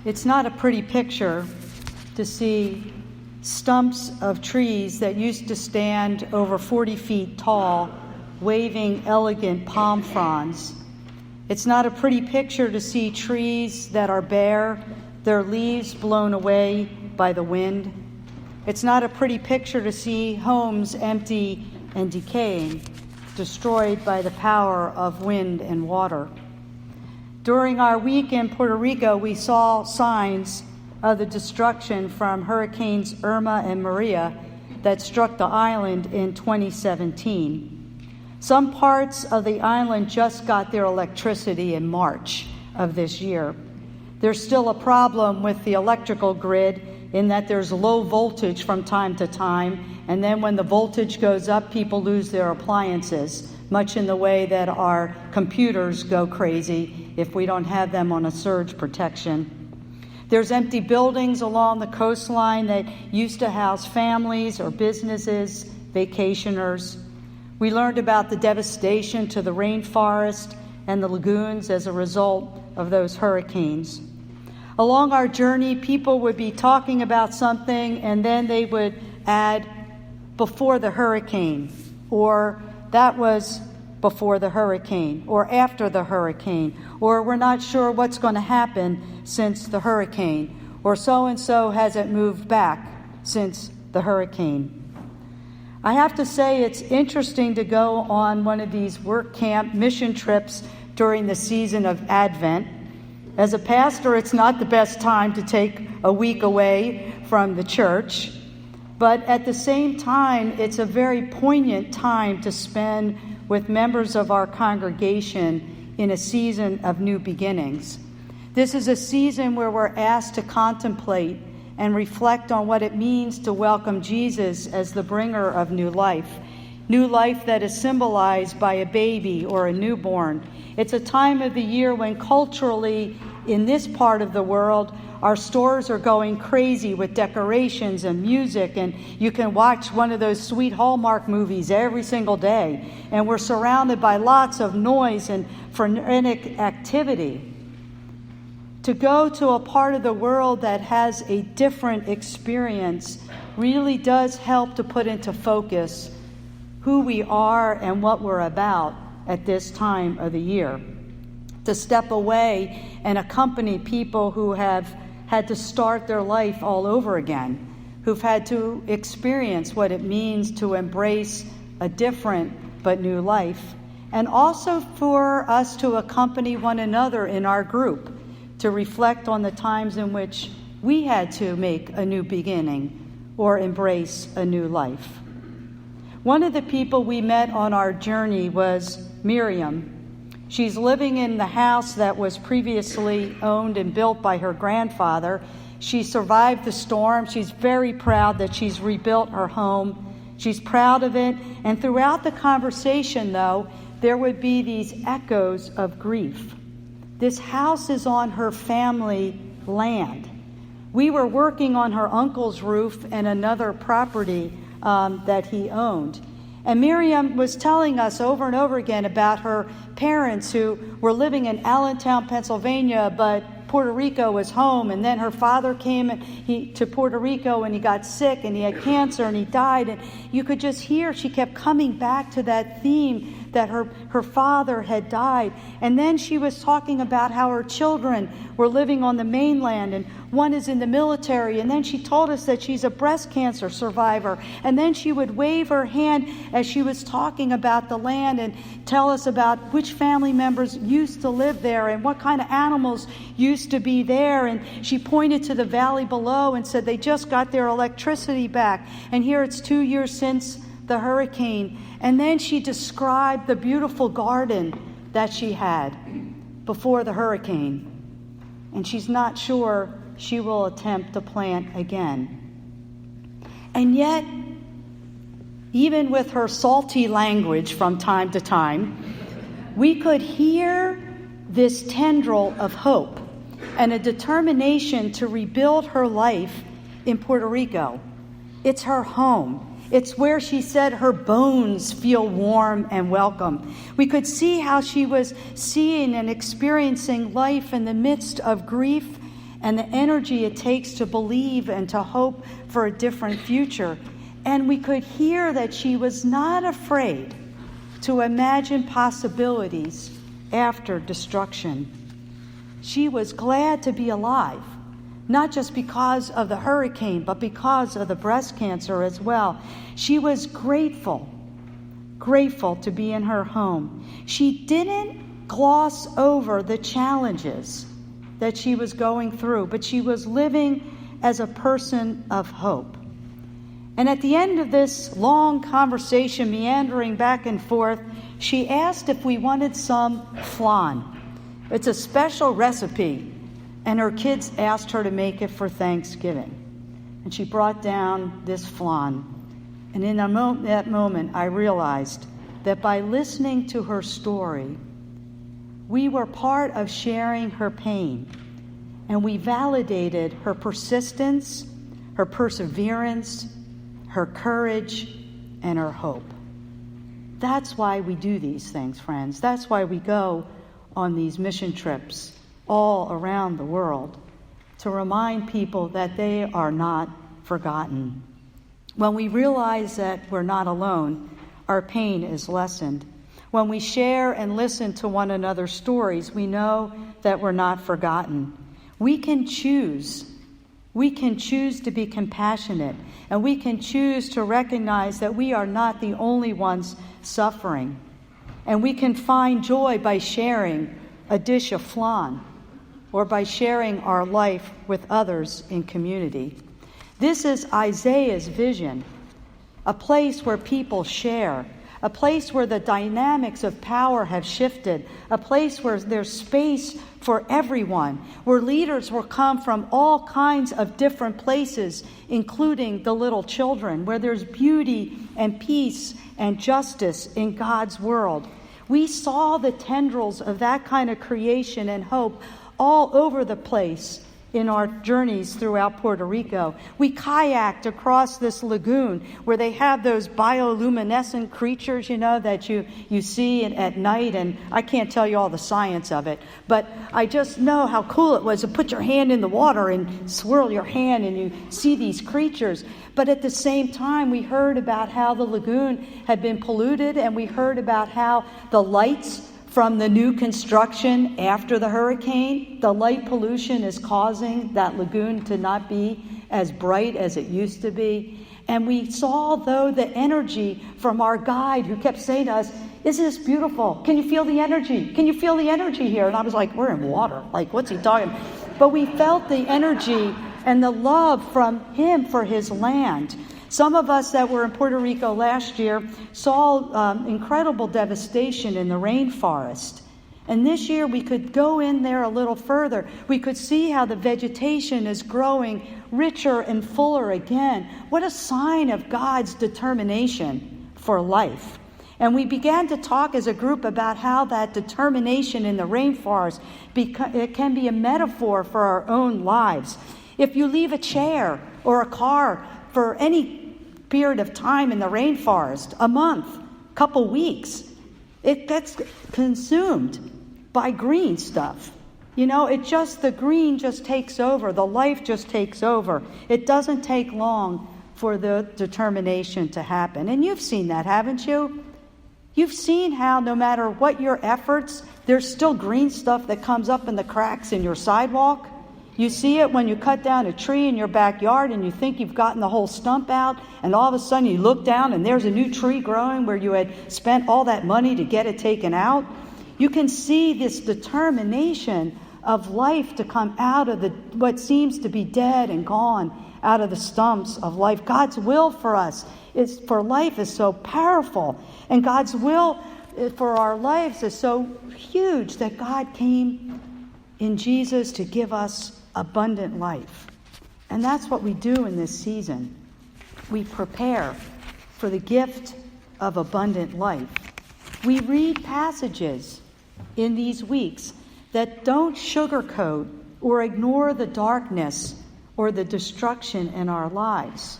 It's not a pretty picture to see stumps of trees that used to stand over 40 feet tall, waving elegant palm fronds. It's not a pretty picture to see trees that are bare, their leaves blown away by the wind. It's not a pretty picture to see homes empty and decaying, destroyed by the power of wind and water. During our week in Puerto Rico, we saw signs of the destruction from Hurricanes Irma and Maria that struck the island in 2017. Some parts of the island just got their electricity in March of this year. There's still a problem with the electrical grid in that there's low voltage from time to time, and then when the voltage goes up, people lose their appliances, much in the way that our computers go crazy if we don't have them on a surge protection. There's empty buildings along the coastline that used to house families or businesses, vacationers. We learned about the devastation to the rainforest and the lagoons as a result of those hurricanes. Along our journey, people would be talking about something and then they would add, before the hurricane, or that was before the hurricane, or after the hurricane, or we're not sure what's going to happen since the hurricane, or so-and-so hasn't moved back since the hurricane. I have to say it's interesting to go on one of these work camp mission trips during the season of Advent. As a pastor, it's not the best time to take a week away from the church, but at the same time, it's a very poignant time to spend with members of our congregation in a season of new beginnings. This is a season where we're asked to contemplate and reflect on what it means to welcome Jesus as the bringer of new life that is symbolized by a baby or a newborn. It's a time of the year when culturally, in this part of the world, our stores are going crazy with decorations and music, and you can watch one of those sweet Hallmark movies every single day. And we're surrounded by lots of noise and frenetic activity. To go to a part of the world that has a different experience really does help to put into focus who we are and what we're about at this time of the year. To step away and accompany people who have had to start their life all over again, who've had to experience what it means to embrace a different but new life, and also for us to accompany one another in our group, to reflect on the times in which we had to make a new beginning or embrace a new life. One of the people we met on our journey was Miriam. She's living in the house that was previously owned and built by her grandfather. She survived the storm. She's very proud that she's rebuilt her home. She's proud of it. And throughout the conversation, though, there would be these echoes of grief. This house is on her family land. We were working on her uncle's roof and another property that he owned. And Miriam was telling us over and over again about her parents who were living in Allentown, Pennsylvania, but Puerto Rico was home. And then her father came to Puerto Rico and he got sick and he had cancer and he died. And you could just hear she kept coming back to that theme that her father had died. And then she was talking about how her children were living on the mainland and one is in the military. And then she told us that she's a breast cancer survivor. And then she would wave her hand as she was talking about the land and tell us about which family members used to live there and what kind of animals used to be there. And she pointed to the valley below and said they just got their electricity back. And here it's 2 years since the hurricane. And then she described the beautiful garden that she had before the hurricane. And she's not sure she will attempt to plant again. And yet, even with her salty language from time to time, we could hear this tendril of hope and a determination to rebuild her life in Puerto Rico. It's her home. It's where she said her bones feel warm and welcome. We could see how she was seeing and experiencing life in the midst of grief and the energy it takes to believe and to hope for a different future. And we could hear that she was not afraid to imagine possibilities after destruction. She was glad to be alive, not just because of the hurricane, but because of the breast cancer as well. She was grateful to be in her home. She didn't gloss over the challenges that she was going through, but she was living as a person of hope. And at the end of this long conversation, meandering back and forth, she asked if we wanted some flan. It's a special recipe, and her kids asked her to make it for Thanksgiving. And she brought down this flan. And in that moment, I realized that by listening to her story, we were part of sharing her pain, and we validated her persistence, her perseverance, her courage, and her hope. That's why we do these things, friends. That's why we go on these mission trips all around the world, to remind people that they are not forgotten. When we realize that we're not alone, our pain is lessened. When we share and listen to one another's stories, we know that we're not forgotten. We can choose. We can choose to be compassionate, and we can choose to recognize that we are not the only ones suffering. And we can find joy by sharing a dish of flan, or by sharing our life with others in community. This is Isaiah's vision, a place where people share, a place where the dynamics of power have shifted, a place where there's space for everyone, where leaders will come from all kinds of different places, including the little children, where there's beauty and peace and justice in God's world. We saw the tendrils of that kind of creation and hope all over the place in our journeys throughout Puerto Rico. We kayaked across this lagoon where they have those bioluminescent creatures, that you see at night, and I can't tell you all the science of it, but I just know how cool it was to put your hand in the water and swirl your hand and you see these creatures. But at the same time, we heard about how the lagoon had been polluted, and we heard about how the lights from the new construction after the hurricane, the light pollution is causing that lagoon to not be as bright as it used to be. And we saw, though, the energy from our guide who kept saying to us, "Isn't this beautiful? Can you feel the energy? Can you feel the energy here?" And I was like, "We're in water. Like, what's he talking about?" But we felt the energy and the love from him for his land. Some of us that were in Puerto Rico last year saw incredible devastation in the rainforest. And this year we could go in there a little further. We could see how the vegetation is growing richer and fuller again. What a sign of God's determination for life. And we began to talk as a group about how that determination in the rainforest it can be a metaphor for our own lives. If you leave a chair or a car for any period of time in the rainforest, a month, couple weeks, it gets consumed by green stuff. The green just takes over. The life just takes over. It doesn't take long for the determination to happen. And you've seen that, haven't you? You've seen how no matter what your efforts, there's still green stuff that comes up in the cracks in your sidewalk. You see it when you cut down a tree in your backyard and you think you've gotten the whole stump out, and all of a sudden you look down and there's a new tree growing where you had spent all that money to get it taken out. You can see this determination of life to come out of what seems to be dead and gone, out of the stumps of life. God's will for us for life is so powerful, and God's will for our lives is so huge that God came in Jesus to give us abundant life. And that's what we do in this season. We prepare for the gift of abundant life. We read passages in these weeks that don't sugarcoat or ignore the darkness or the destruction in our lives.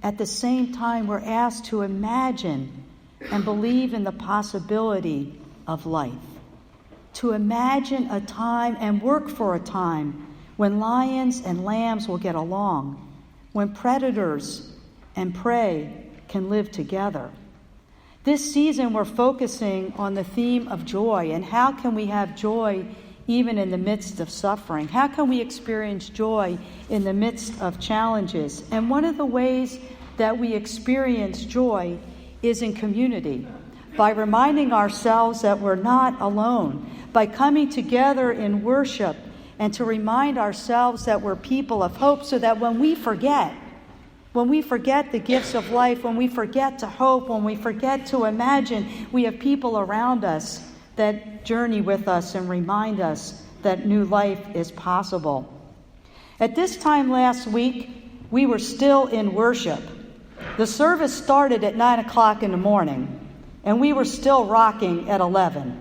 At the same time, we're asked to imagine and believe in the possibility of life. To imagine a time and work for a time when lions and lambs will get along, when predators and prey can live together. This season, we're focusing on the theme of joy, and how can we have joy even in the midst of suffering? How can we experience joy in the midst of challenges? And one of the ways that we experience joy is in community, by reminding ourselves that we're not alone, by coming together in worship, and to remind ourselves that we're people of hope, so that when we forget the gifts of life, when we forget to hope, when we forget to imagine, we have people around us that journey with us and remind us that new life is possible. At this time last week, we were still in worship. The service started at 9 o'clock in the morning, and we were still rocking at 11.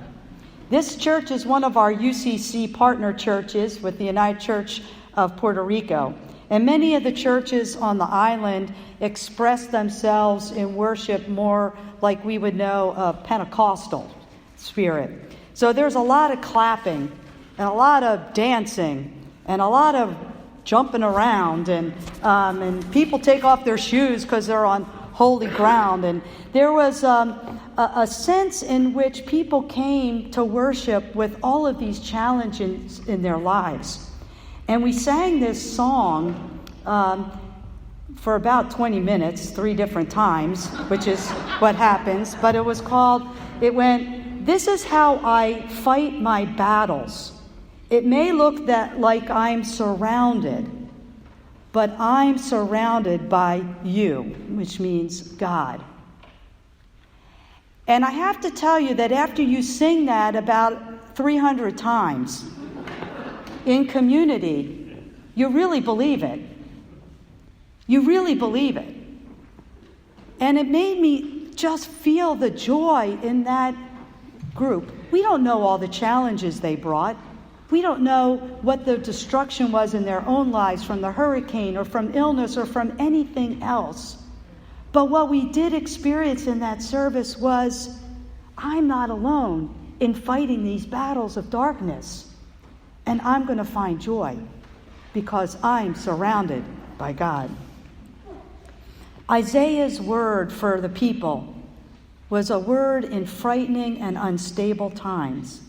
This church is one of our UCC partner churches with the United Church of Puerto Rico. And many of the churches on the island express themselves in worship more like we would know of Pentecostal spirit. So there's a lot of clapping and a lot of dancing and a lot of jumping around, and people take off their shoes because they're on holy ground. And there was a sense in which people came to worship with all of these challenges in their lives. And we sang this song for about 20 minutes, 3 different times, which is what happens. But it went, "This is how I fight my battles. It may look like I'm surrounded, but I'm surrounded by you," which means God. And I have to tell you that after you sing that about 300 times in community, you really believe it. You really believe it. And it made me just feel the joy in that group. We don't know all the challenges they brought. We don't know what the destruction was in their own lives from the hurricane or from illness or from anything else. But what we did experience in that service was, I'm not alone in fighting these battles of darkness. And I'm going to find joy because I'm surrounded by God. Isaiah's word for the people was a word in frightening and unstable times.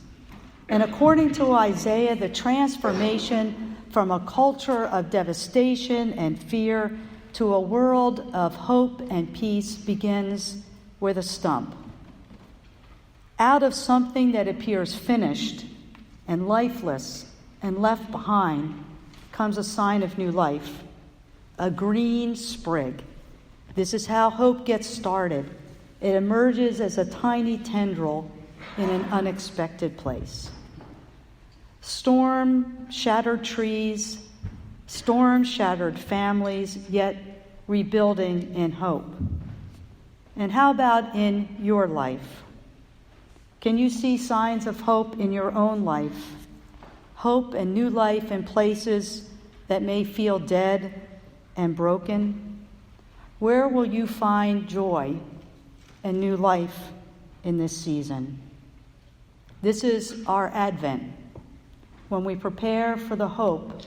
And according to Isaiah, the transformation from a culture of devastation and fear to a world of hope and peace begins with a stump. Out of something that appears finished and lifeless and left behind comes a sign of new life, a green sprig. This is how hope gets started. It emerges as a tiny tendril in an unexpected place. Storm-shattered trees, storm-shattered families, yet rebuilding in hope. And how about in your life? Can you see signs of hope in your own life? Hope and new life in places that may feel dead and broken? Where will you find joy and new life in this season? This is our Advent, when we prepare for the hope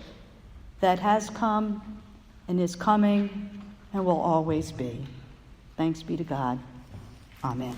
that has come and is coming and will always be. Thanks be to God. Amen.